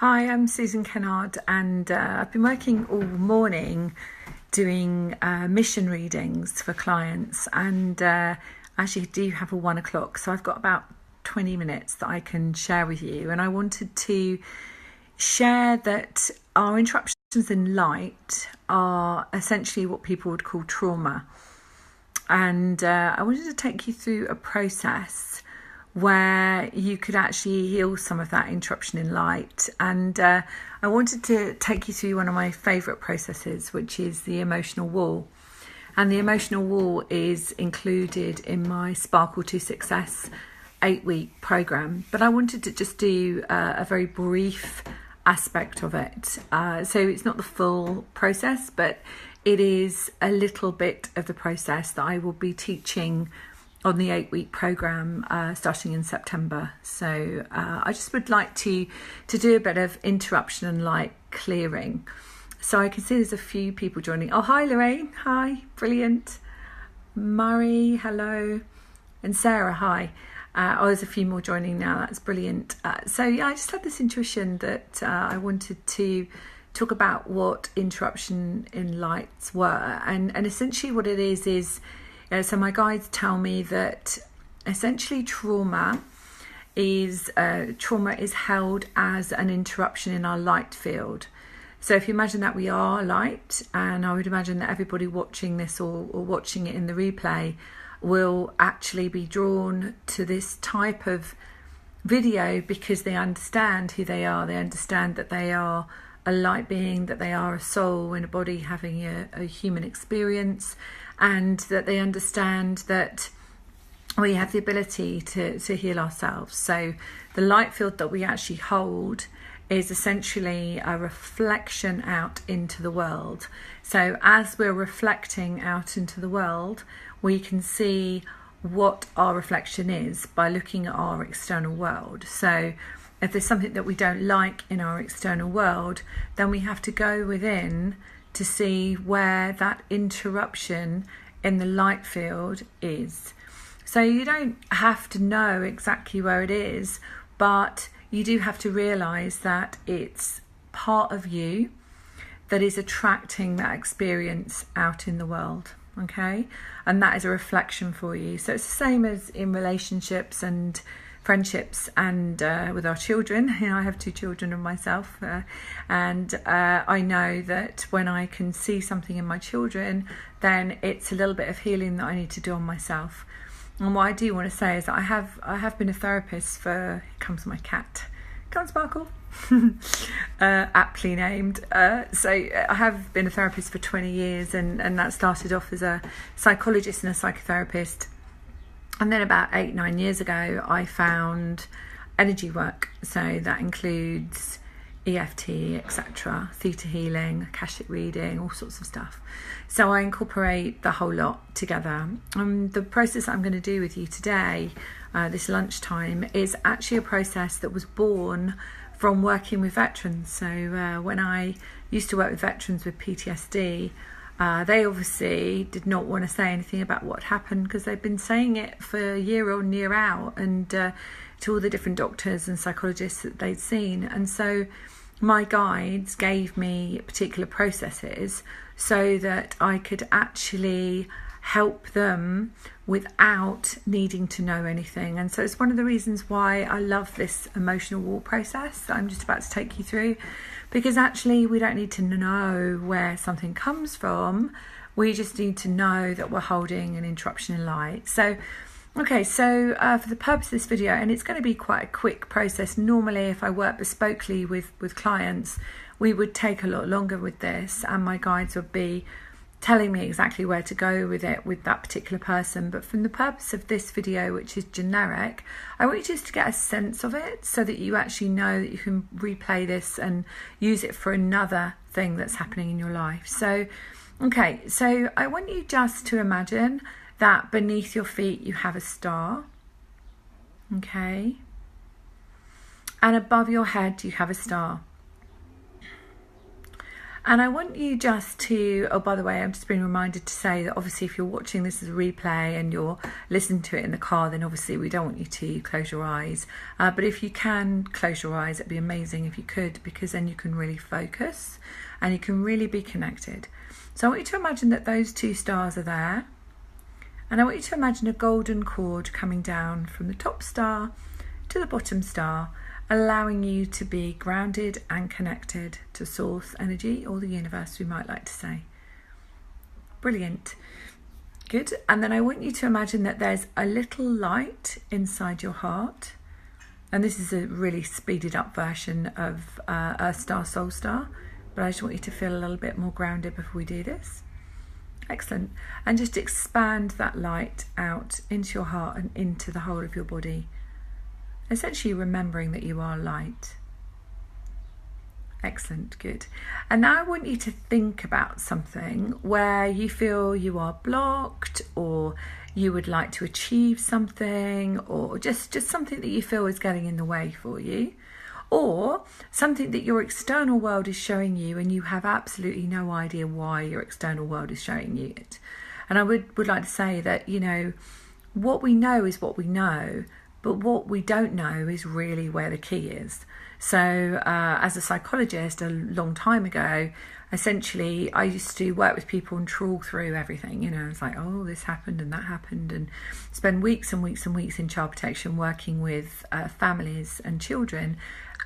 Hi, I'm Susan Kennard, and I've been working all morning doing mission readings for clients, and actually do have a 1 o'clock, so I've got about 20 minutes that I can share with you. And I wanted to share that our interruptions in light are essentially what people would call trauma, and I wanted to take you through a process where you could actually heal some of that interruption in light. And I wanted to take you through one of my favourite processes, which is the emotional wall. And the emotional wall is included in my Sparkle to Success 8-week programme. But I wanted to just do a very brief aspect of it. So it's not the full process, but it is a little bit of the process that I will be teaching on the 8-week programme starting in September. So I just would like to do a bit of interruption and light clearing. So I can see there's a few people joining. Oh, hi Lorraine, hi, brilliant. Murray, hello. And Sarah, hi. There's a few more joining now, that's brilliant. So yeah, I just had this intuition that I wanted to talk about what interruption in lights were. And essentially what it is so my guides tell me that essentially trauma is held as an interruption in our light field. So if you imagine that we are light, and I would imagine that everybody watching this or watching it in the replay will actually be drawn to this type of video because they understand who they are. They understand that they are a light being, that they are a soul in a body having a human experience, and that they understand that we have the ability to heal ourselves. So the light field that we actually hold is essentially a reflection out into the world. So as we're reflecting out into the world, we can see what our reflection is by looking at our external world. So if there's something that we don't like in our external world, then we have to go within to see where that interruption in the light field is. So you don't have to know exactly where it is, but you do have to realise that it's part of you that is attracting that experience out in the world, okay? And that is a reflection for you. So it's the same as in relationships and friendships and with our children. You know, I have 2 children of myself, and I know that when I can see something in my children, then it's a little bit of healing that I need to do on myself. And what I do want to say is that I have been a therapist for, here comes my cat, come on Sparkle, aptly named. So I have been a therapist for 20 years, and that started off as a psychologist and a psychotherapist. And then about 8-9 years ago, I found energy work. So that includes EFT, etc., theta healing, Akashic reading, all sorts of stuff. So I incorporate the whole lot together. The process I'm going to do with you today, this lunchtime, is actually a process that was born from working with veterans. So when I used to work with veterans with PTSD, they obviously did not want to say anything about what happened because they'd been saying it for year on, year out, and to all the different doctors and psychologists that they'd seen. And so my guides gave me particular processes so that I could actually help them without needing to know anything. And so it's one of the reasons why I love this emotional wall process that I'm just about to take you through, because actually we don't need to know where something comes from. We just need to know that we're holding an interruption in light. So okay, so for the purpose of this video, and it's going to be quite a quick process. Normally if I work bespokely with clients, we would take a lot longer with this, and my guides would be telling me exactly where to go with it with that particular person. But from the purpose of this video, which is generic, I want you just to get a sense of it so that you actually know that you can replay this and use it for another thing that's happening in your life. So okay, so I want you just to imagine that beneath your feet you have a star, okay, and above your head you have a star. And I want you just to, oh, by the way, I'm just being reminded to say that obviously if you're watching this as a replay and you're listening to it in the car, then obviously we don't want you to close your eyes. But if you can close your eyes, it'd be amazing if you could, because then you can really focus and you can really be connected. So I want you to imagine that those two stars are there. And I want you to imagine a golden cord coming down from the top star to the bottom star, allowing you to be grounded and connected to source energy, or the universe, we might like to say. Brilliant. Good. And then I want you to imagine that there's a little light inside your heart. And this is a really speeded up version of Earth Star, Soul Star. But I just want you to feel a little bit more grounded before we do this. Excellent. And just expand that light out into your heart and into the whole of your body. Essentially remembering that you are light. Excellent, good. And now I want you to think about something where you feel you are blocked, or you would like to achieve something, or just something that you feel is getting in the way for you, or something that your external world is showing you and you have absolutely no idea why your external world is showing you it. And I would like to say that, you know, what we know is what we know, but what we don't know is really where the key is. So as a psychologist a long time ago, essentially I used to work with people and trawl through everything. You know, it's like, oh, this happened and that happened, and spend weeks and weeks and weeks in child protection working with families and children.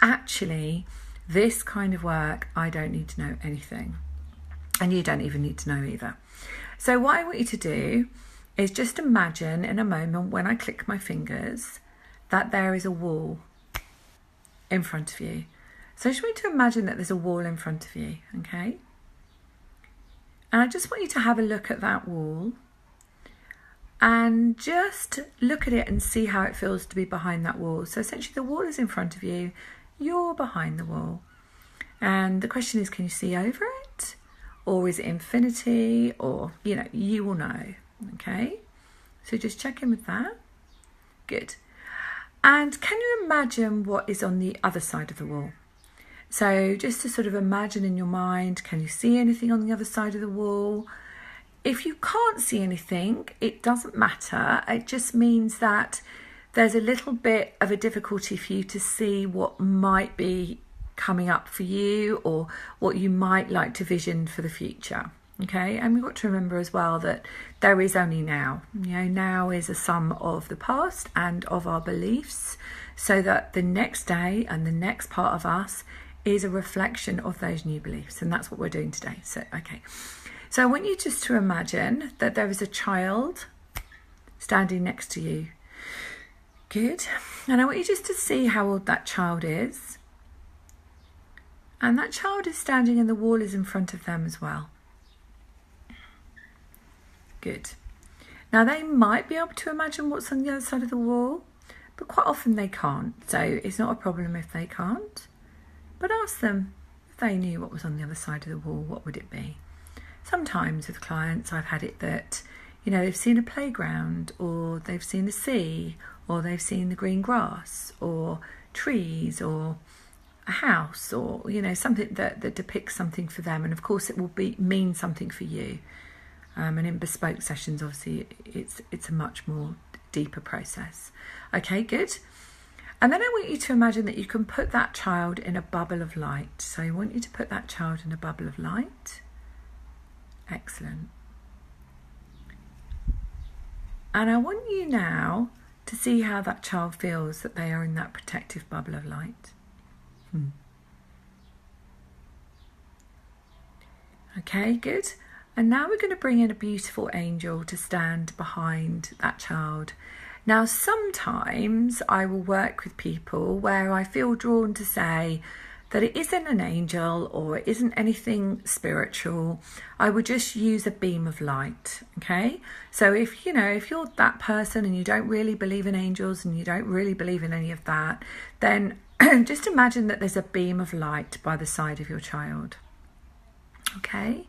Actually, this kind of work, I don't need to know anything. And you don't even need to know either. So what I want you to do is just imagine in a moment when I click my fingers that there is a wall in front of you. So I just want you to imagine that there's a wall in front of you, okay? And I just want you to have a look at that wall and just look at it and see how it feels to be behind that wall. So essentially the wall is in front of you, you're behind the wall. And the question is, can you see over it? Or is it infinity? Or, you know, you will know, okay? So just check in with that. Good. And can you imagine what is on the other side of the wall? So just to sort of imagine in your mind, can you see anything on the other side of the wall? If you can't see anything, it doesn't matter. It just means that there's a little bit of a difficulty for you to see what might be coming up for you, or what you might like to vision for the future. Okay, and we've got to remember as well that there is only now. You know, now is a sum of the past and of our beliefs, so that the next day and the next part of us is a reflection of those new beliefs. And that's what we're doing today. So, okay. So I want you just to imagine that there is a child standing next to you. Good. And I want you just to see how old that child is. And that child is standing and the wall is in front of them as well. Good. Now they might be able to imagine what's on the other side of the wall, but quite often they can't. So it's not a problem if they can't. But ask them if they knew what was on the other side of the wall, what would it be? Sometimes with clients I've had it that, you know, they've seen a playground, or they've seen the sea, or they've seen the green grass, or trees, or a house, or, you know, something that depicts something for them. And of course it will mean something for you. And in bespoke sessions, obviously, it's a much more deeper process. Okay, good. And then I want you to imagine that you can put that child in a bubble of light. So I want you to put that child in a bubble of light. Excellent. And I want you now to see how that child feels that they are in that protective bubble of light. Okay, good. And now we're going to bring in a beautiful angel to stand behind that child. Now, sometimes I will work with people where I feel drawn to say that it isn't an angel or it isn't anything spiritual. I would just use a beam of light, okay? So if you're that person and you don't really believe in angels and you don't really believe in any of that, then just imagine that there's a beam of light by the side of your child, okay?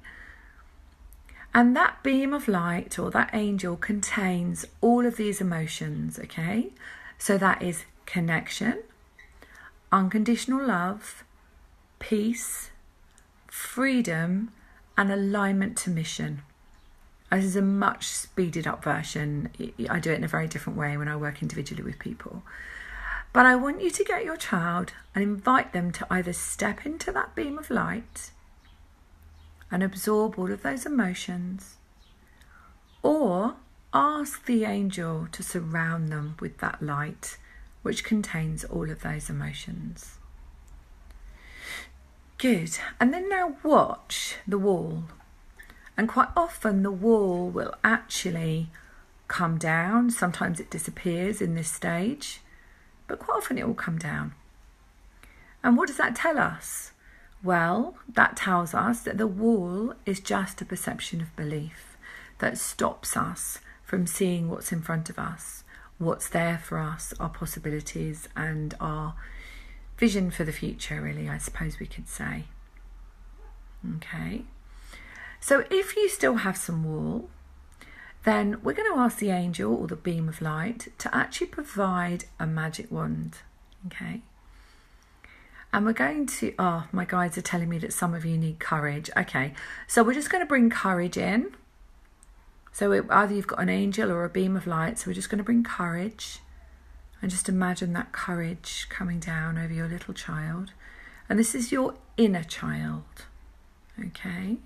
And that beam of light or that angel contains all of these emotions, okay? So that is connection, unconditional love, peace, freedom and alignment to mission. This is a much speeded up version. I do it in a very different way when I work individually with people. But I want you to get your child and invite them to either step into that beam of light and absorb all of those emotions, or ask the angel to surround them with that light which contains all of those emotions. Good. And then now watch the wall. And quite often the wall will actually come down. Sometimes it disappears in this stage, but quite often it will come down. And what does that tell us? Well, that tells us that the wall is just a perception of belief that stops us from seeing what's in front of us, what's there for us, our possibilities and our vision for the future, really, I suppose we could say. Okay. So if you still have some wall, then we're going to ask the angel or the beam of light to actually provide a magic wand. Okay. And we're going to, my guides are telling me that some of you need courage. Okay. So we're just going to bring courage in. So either you've got an angel or a beam of light. So we're just going to bring courage. And just imagine that courage coming down over your little child. And this is your inner child. Okay.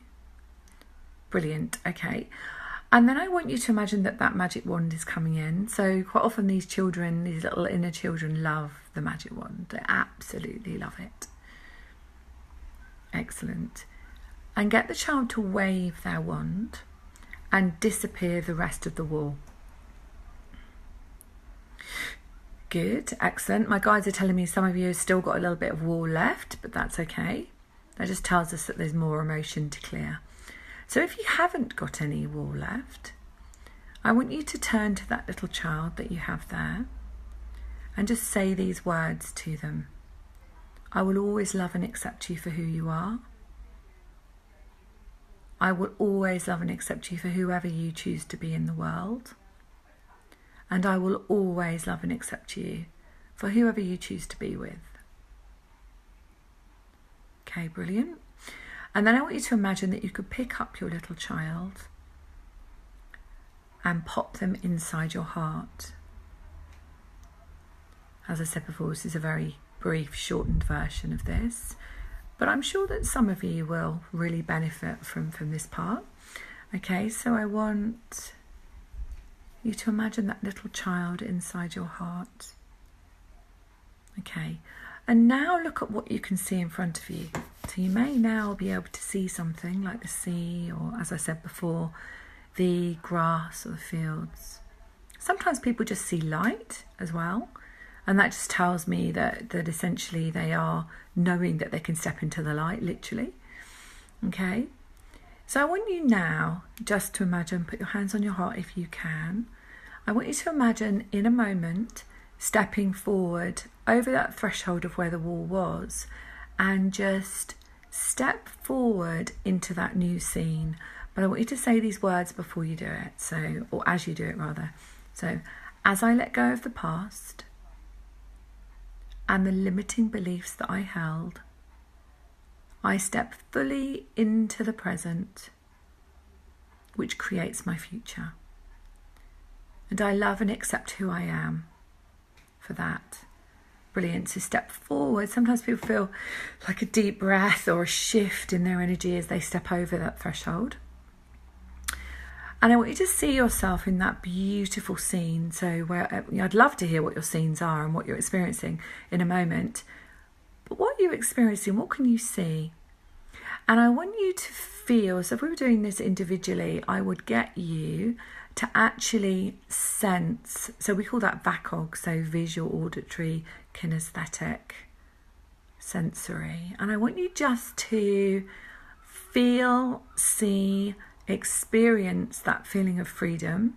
Brilliant. Okay. And then I want you to imagine that that magic wand is coming in. So quite often these children, these little inner children, love the magic wand. They absolutely love it. Excellent. And get the child to wave their wand and disappear the rest of the wall. Good. Excellent. My guides are telling me some of you have still got a little bit of wall left, but that's okay. That just tells us that there's more emotion to clear. So if you haven't got any wall left, I want you to turn to that little child that you have there and just say these words to them. I will always love and accept you for who you are. I will always love and accept you for whoever you choose to be in the world. And I will always love and accept you for whoever you choose to be with. Okay, brilliant. And then I want you to imagine that you could pick up your little child and pop them inside your heart. As I said before, this is a very brief, shortened version of this, but I'm sure that some of you will really benefit from this part. Okay, so I want you to imagine that little child inside your heart. Okay, and now look at what you can see in front of you. So you may now be able to see something like the sea, or as I said before, the grass or the fields. Sometimes people just see light as well, and that just tells me that essentially they are knowing that they can step into the light, literally. Okay, so I want you now just to imagine, put your hands on your heart if you can. I want you to imagine in a moment stepping forward over that threshold of where the wall was and just step forward into that new scene. But I want you to say these words before you do it, so, or as you do it rather. So, as I let go of the past and the limiting beliefs that I held, I step fully into the present, which creates my future. And I love and accept who I am for that. Brilliant. So step forward. Sometimes people feel like a deep breath or a shift in their energy as they step over that threshold. And I want you to see yourself in that beautiful scene. So where I'd love to hear what your scenes are and what you're experiencing in a moment. But what you're experiencing, what can you see? And I want you to feel, so if we were doing this individually, I would get you to actually sense, so we call that VACOG, so visual, auditory, kinesthetic, sensory. And I want you just to feel, see, experience that feeling of freedom.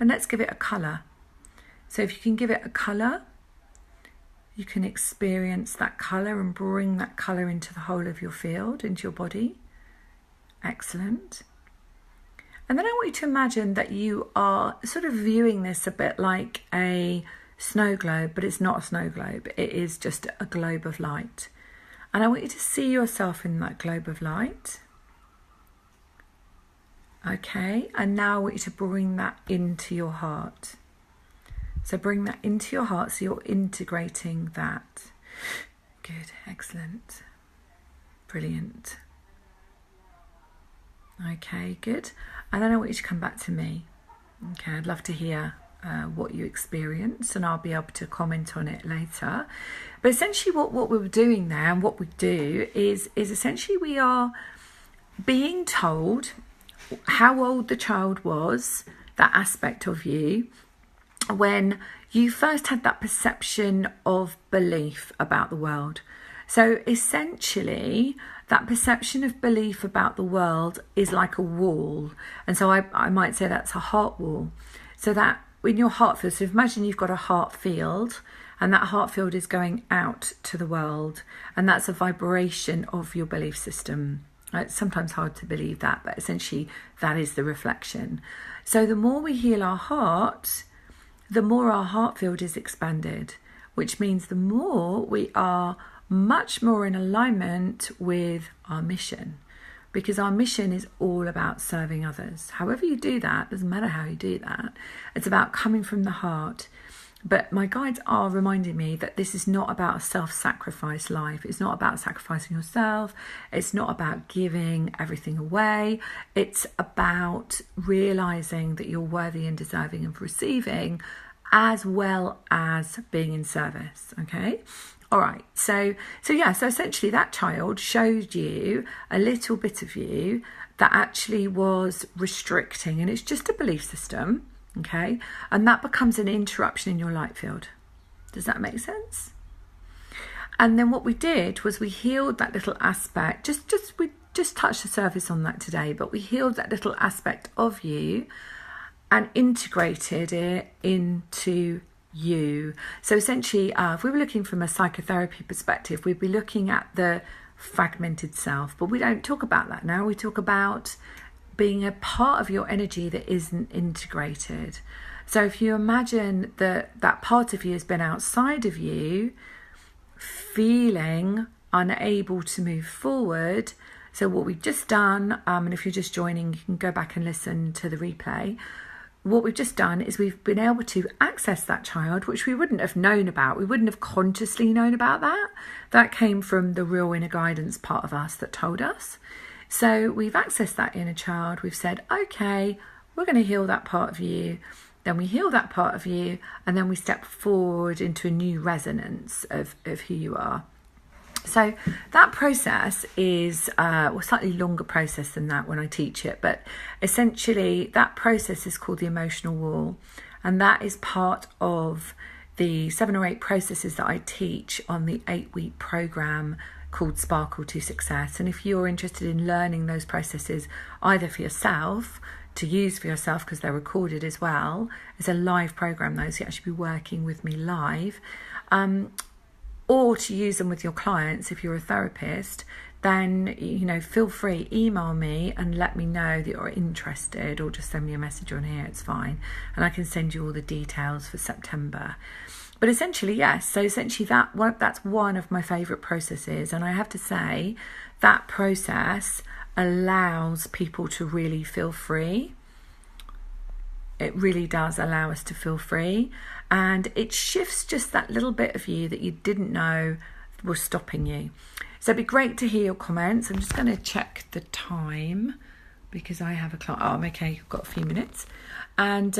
And let's give it a colour. So if you can give it a colour, you can experience that colour and bring that colour into the whole of your field, into your body. Excellent. And then I want you to imagine that you are sort of viewing this a bit like a snow globe, but it's not a snow globe. It is just a globe of light. And I want you to see yourself in that globe of light. Okay, and now I want you to bring that into your heart. So bring that into your heart, so you're integrating that. Good, excellent, brilliant. Okay, good. And then I want you to come back to me. Okay, I'd love to hear what you experience, and I'll be able to comment on it later. But essentially what we're doing there, and what we do is essentially we are being told how old the child was, that aspect of you, when you first had that perception of belief about the world. So essentially, that perception of belief about the world is like a wall. And so I might say that's a heart wall. So that in your heart field, so imagine you've got a heart field, and that heart field is going out to the world. And that's a vibration of your belief system. It's sometimes hard to believe that, but essentially that is the reflection. So the more we heal our heart, the more our heart field is expanded, which means the more we are much more in alignment with our mission, because our mission is all about serving others. However you do that, doesn't matter how you do that, it's about coming from the heart. But my guides are reminding me that this is not about a self-sacrifice life. It's not about sacrificing yourself. It's not about giving everything away. It's about realizing that you're worthy and deserving of receiving, as well as being in service. Okay. All right. So essentially that child showed you a little bit of you that actually was restricting, and it's just a belief system. Okay, and that becomes an interruption in your light field. Does that make sense? And then what we did was we healed that little aspect. We just touched the surface on that today, but we healed that little aspect of you and integrated it into you. So essentially, if we were looking from a psychotherapy perspective, we'd be looking at the fragmented self, but we don't talk about that now. We talk about being a part of your energy that isn't integrated. So if you imagine that part of you has been outside of you, feeling unable to move forward. So what we've just done, and if you're just joining, you can go back and listen to the replay. What we've just done is we've been able to access that child, which we wouldn't have known about. We wouldn't have consciously known about that. That came from the real inner guidance part of us that told us. So we've accessed that inner child. We've said, okay, we're going to heal that part of you. Then we heal that part of you, and then we step forward into a new resonance of who you are. So that process is a slightly longer process than that when I teach it, but essentially that process is called the emotional wall, and that is part of the 7 or 8 processes that I teach on the 8-week program called Sparkle to Success. And if you're interested in learning those processes either for yourself, to use for yourself because they're recorded as well, it's a live program though, so you actually be working with me live, or to use them with your clients if you're a therapist, then feel free, email me and let me know that you're interested, or just send me a message on here, it's fine, and I can send you all the details for September. But essentially, yes, so essentially that's one of my favourite processes, and I have to say that process allows people to really feel free. It really does allow us to feel free, and it shifts just that little bit of you that you didn't know was stopping you. So it'd be great to hear your comments. I'm just going to check the time because I have a clock. Oh, I'm okay, I've got a few minutes. And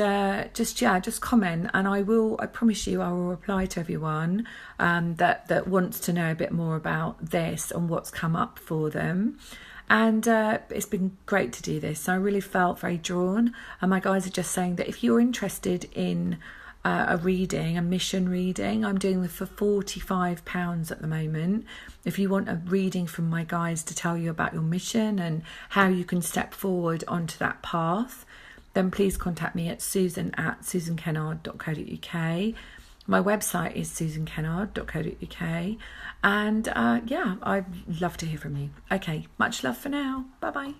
just comment, and I promise you I will reply to everyone that wants to know a bit more about this and what's come up for them. And it's been great to do this. So I really felt very drawn, and my guys are just saying that if you're interested in a mission reading, I'm doing them for £45 at the moment. If you want a reading from my guides to tell you about your mission and how you can step forward onto that path, then please contact me at susan@susankennard.co.uk. My website is susankennard.co.uk. And I'd love to hear from you. Okay, much love for now. Bye-bye.